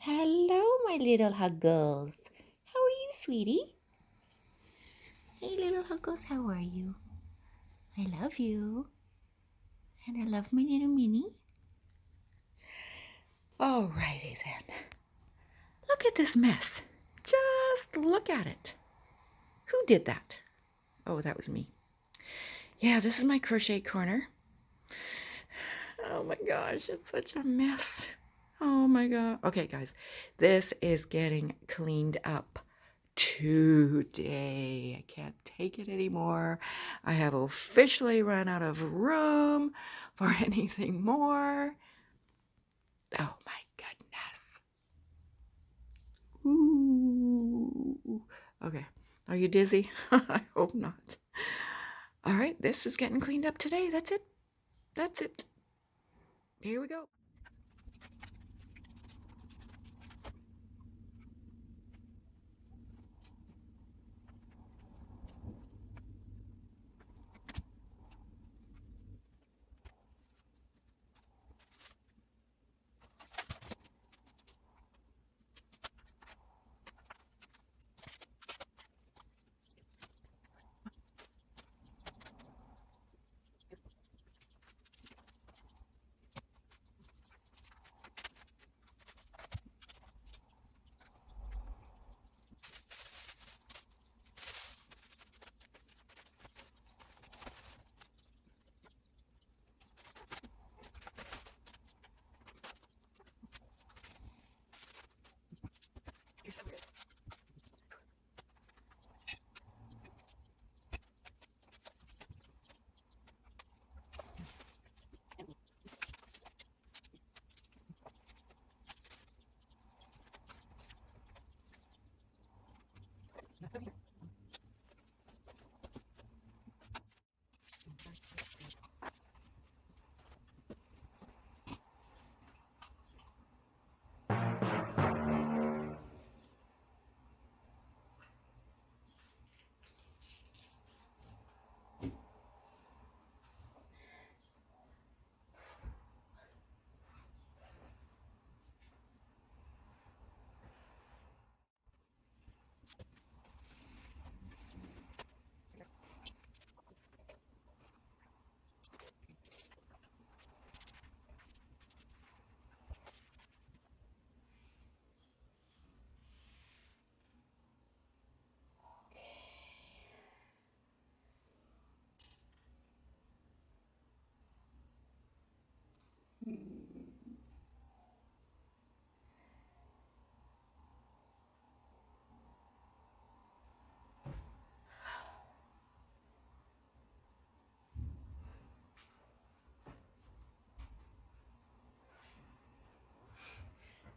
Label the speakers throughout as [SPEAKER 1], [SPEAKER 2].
[SPEAKER 1] Hello, my little huggles. How are you, sweetie? Hey, little huggles, how are you? I love you. And I love my little Minnie. Alrighty then. Look at this mess. Just look at it. Who did that? Oh, that was me. Yeah, this is my crochet corner. Oh my gosh, it's such a mess. Oh my god. Okay, guys, this is getting cleaned up today. I can't take it anymore. I have officially run out of room for anything more. Oh my goodness. Ooh. Okay. Are you dizzy? I hope not. All right, this is getting cleaned up today. That's it. That's it. Here we go.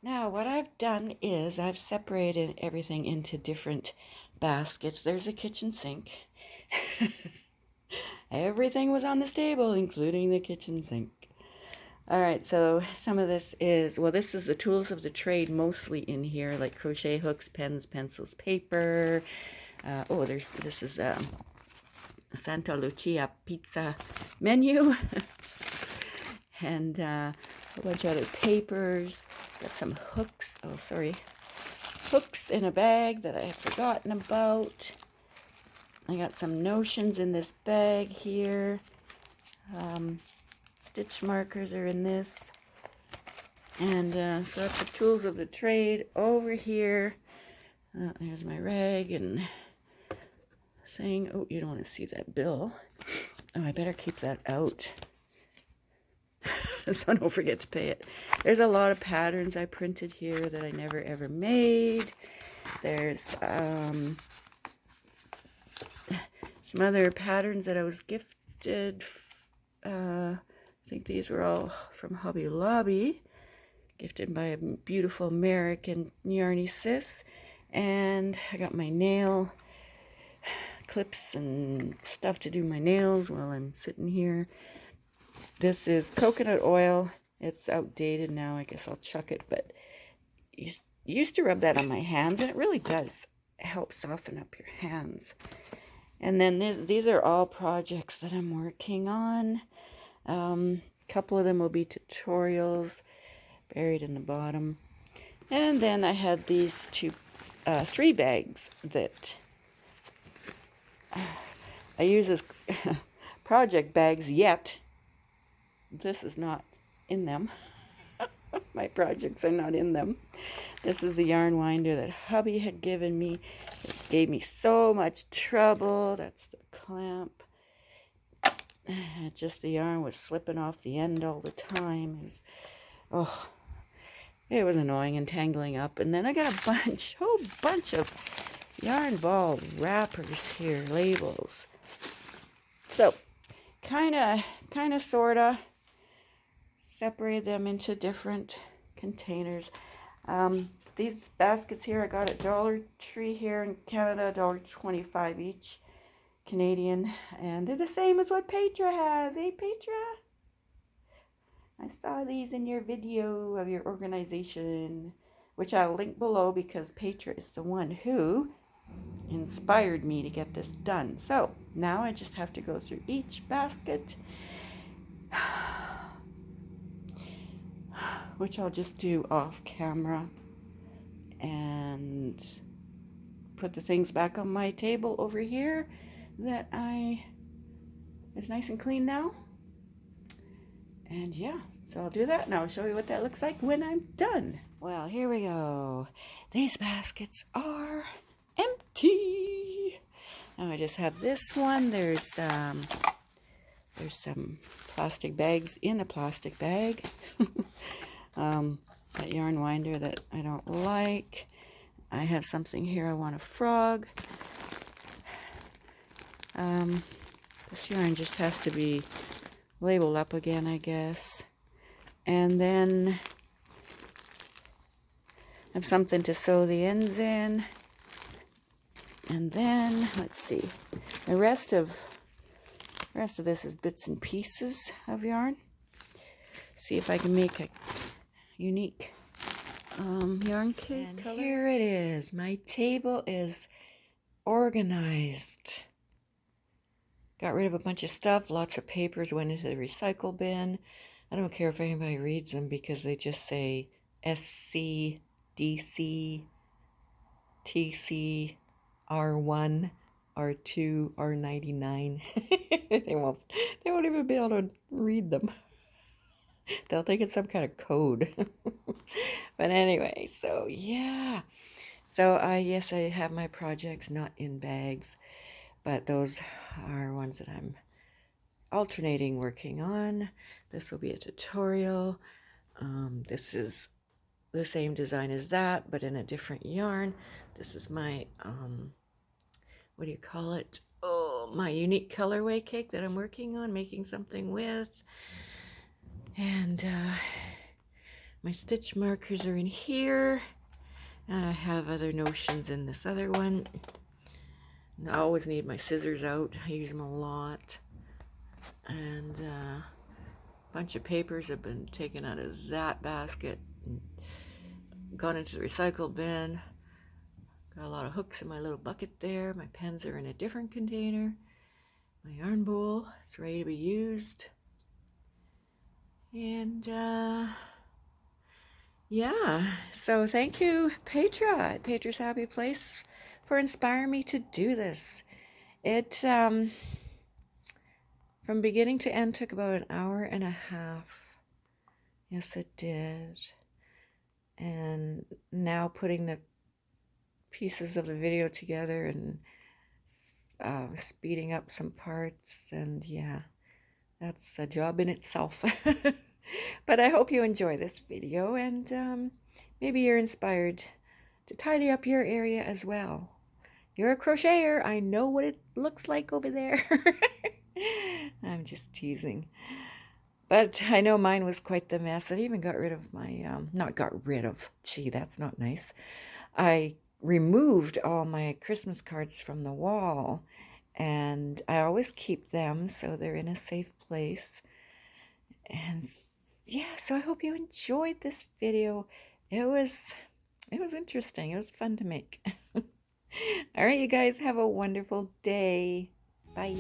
[SPEAKER 1] Now, what I've done is I've separated everything into different baskets. There's a kitchen sink. Everything was on this table, including the kitchen sink. All right, so some of this is, well, this is the tools of the trade mostly in here, like crochet hooks, pens, pencils, paper. This is Santa Lucia pizza menu. And a bunch of other papers. Got some hooks. Oh, sorry. Hooks in a bag that I have forgotten about. I got some notions in this bag here. Stitch markers are in this. And so that's the tools of the trade over here. There's my rag and saying, oh, you don't want to see that bill. Oh, I better keep that out. So don't forget to pay it. There's a lot of patterns I printed here that I never ever made. There's some other patterns that I was gifted. I think these were all from Hobby Lobby, gifted by a beautiful American yarny sis. And I got my nail clips and stuff to do my nails while I'm sitting here. This is coconut oil. It's outdated now. I guess I'll chuck it, but I used to rub that on my hands, and it really does help soften up your hands. And then these are all projects that I'm working on. A couple of them will be tutorials buried in the bottom. And then I had these three bags that I use as project bags yet. This is not in them. My projects are not in them. This is the yarn winder that hubby had given me. It gave me so much trouble. That's the clamp. Just the yarn was slipping off the end all the time. It was annoying and tangling up. And then I got a whole bunch of yarn ball wrappers here, labels. So, kind of, sorta separate them into different containers. These baskets here I got at Dollar Tree here in Canada, $1.25 each, Canadian, and they're the same as what Petra has. Hey, Petra? I saw these in your video of your organization, which I'll link below because Petra is the one who inspired me to get this done. So now I just have to go through each basket, which I'll just do off camera, and put the things back on my table over here that is nice and clean now. And yeah, so I'll do that and I'll show you what that looks like when I'm done. Well, here we go. These baskets are empty. Now I just have this one. There's some plastic bags in a plastic bag. That yarn winder that I don't like. I have something here I want to frog. This yarn just has to be labeled up again, I guess. And then I have something to sew the ends in. And then, let's see, the rest of this is bits and pieces of yarn. See if I can make a unique yarn cake. And here it is. My table is organized. Got rid of a bunch of stuff. Lots of papers went into the recycle bin. I don't care if anybody reads them because they just say SC, DC, TC, R1, R2, R99. They won't even be able to read them. They'll think it's some kind of code. But anyway, so yeah. So yes, I have my projects not in bags, but those are ones that I'm alternating working on. This will be a tutorial. This is the same design as that, but in a different yarn. This is my, what do you call it? Oh, my unique colorway cake that I'm working on, making something with. And my stitch markers are in here. And I have other notions in this other one. And I always need my scissors out. I use them a lot. And a bunch of papers have been taken out of that basket and gone into the recycle bin. Got a lot of hooks in my little bucket there. My pens are in a different container. My yarn bowl is ready to be used. And yeah, so thank you, Petra at Petra's Happy Place, for inspiring me to do this. It, from beginning to end, took about an hour and a half. Yes, it did. And now putting the pieces of the video together and speeding up some parts, and yeah, that's a job in itself. But I hope you enjoy this video, and maybe you're inspired to tidy up your area as well. You're a crocheter. I know what it looks like over there. I'm just teasing. But I know mine was quite the mess. I even got rid of my, not got rid of, gee, that's not nice. I removed all my Christmas cards from the wall, and I always keep them so they're in a safe place. And yeah, so I hope you enjoyed this video. It was interesting. It was fun to make. All right, you guys have a wonderful day. Bye.